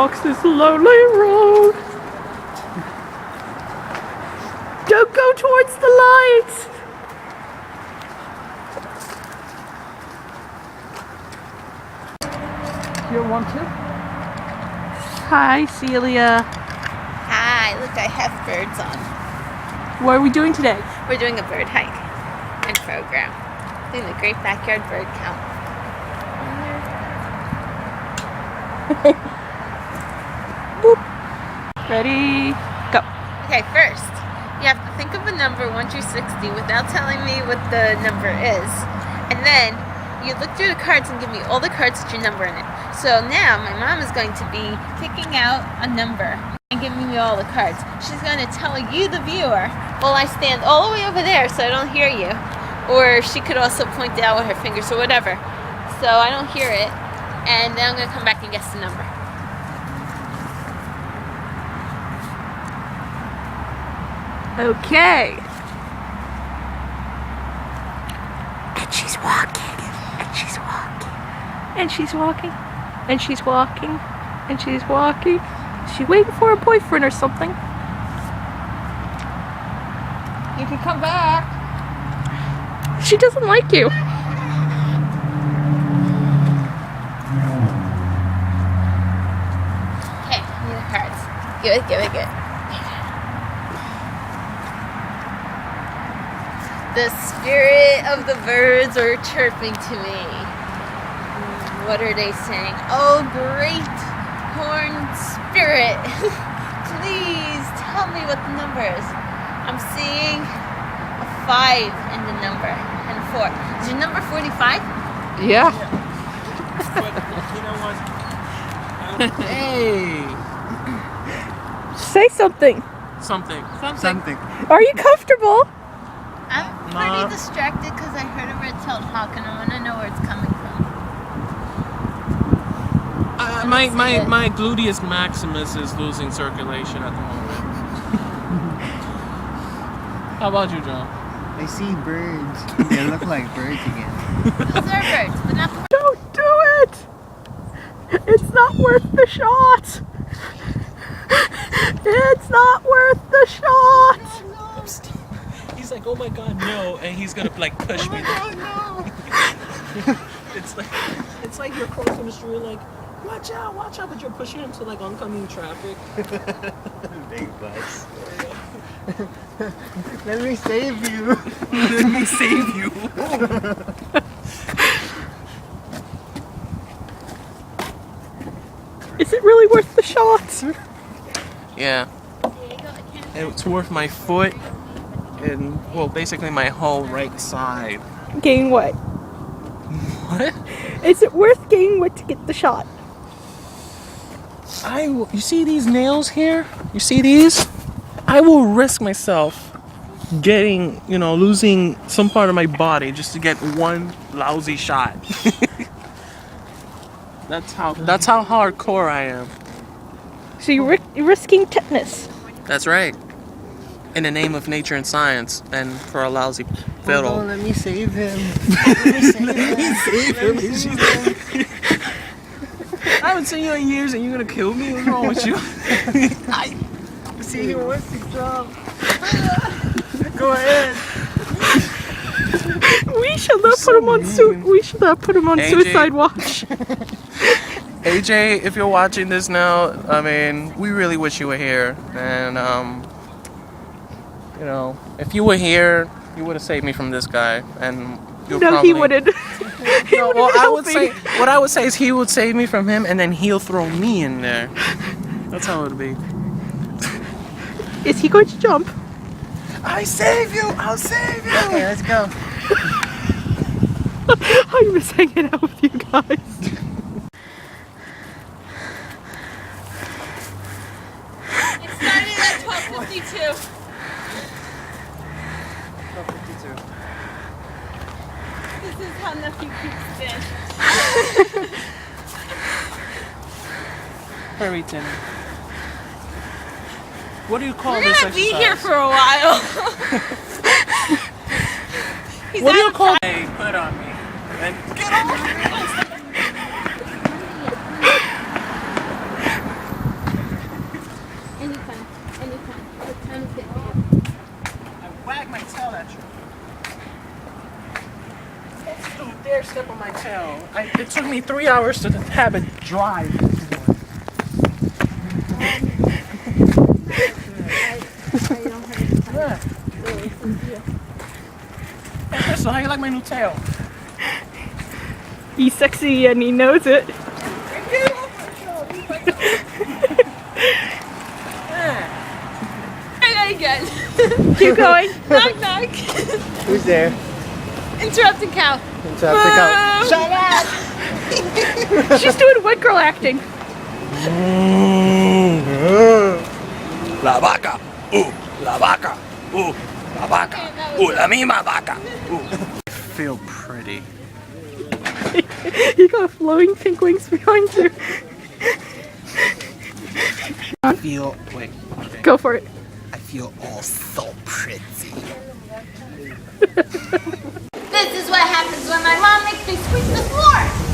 walks this lonely road. Don't go towards the lights. You want to? Hi, Celia. Hi, look, I have birds on. What are we doing today? We're doing a bird hike and program. Doing the Great Backyard Bird Count. Boop. Ready, go. Okay, first, you have to think of a number 1 through 60 without telling me what the number is. And then you look through the cards and give me all the cards with your number in it. So now my mom is going to be picking out a number and giving me all the cards. She's going to tell you, the viewer, while I stand all the way over there so I don't hear you. Or she could also point it out with her fingers or whatever. So I don't hear it. And then I'm going to come back and guess the number. Okay. And she's walking. And she's walking. And she's walking. And she's walking. And she's walking. Is she waiting for a boyfriend or something? You can come back. She doesn't like you. Okay, need the cards. Give it. The spirit of the birds are chirping to me. What are they saying? Oh, great horned spirit, please tell me what the number is. I'm seeing a 5 in the number and a 4. Is your number 45? Yeah. Hey! Say something. Something. Are you comfortable? I'm pretty distracted because I heard a red-tailed hawk and I want to know where it's coming from. My gluteus maximus is losing circulation at the moment. How about you, John? I see birds. They look like birds again. Those are birds, but not the Don't do it! It's not worth the shot! It's not worth the shot! He's like, oh my god, no, and he's gonna like push me. Oh no! It's like you're crossing the street, like, watch out, but you're pushing into like oncoming traffic. Big bus. Let me save you. Let me save you. Is it really worth the shot? Yeah. It's worth my foot and, well, basically my whole right side. Gain weight. What? Is it worth gaining weight to get the shot? You see these nails here? You see these? I will risk myself getting, losing some part of my body just to get one lousy shot. That's how hardcore I am. So you're risking tetanus. That's right. In the name of nature and science, and for a lousy fiddle. Hold on, let me save him. I haven't seen you in years and you're gonna kill me? What's wrong with you? See, he wants to jump. Go ahead. We should not put him on AJ. suicide watch. AJ, if you're watching this now, I mean, we really wish you were here. And, if you were here, you would have saved me from this guy. And He wouldn't. What I would say is he would save me from him, and then he'll throw me in there. That's how it would be. Is he going to jump? I'll save you. Okay, let's go. I miss hanging out with you guys. It started at 12:52. 12:52. This is how nothing keeps in. Hurry, Tim. What do you call We're this gonna exercise? be here for a while. What do you call? Hey, put on me. And get off! tail at you. Don't you dare step on my tail. It took me 3 hours to have it dry. Hey, so how you like my new tail? He's sexy and he knows it. Hey, again. Keep going. Knock, knock. Who's there? Interrupting cow. Interrupting cow. Shut up. She's doing white girl acting. La vaca. La vaca. La vaca. La misma vaca. I feel pretty. You got flowing pink wings behind you. I feel. Wait. Okay. Go for it. I feel all so pretty. This is what happens when my mom makes me sweep the floor.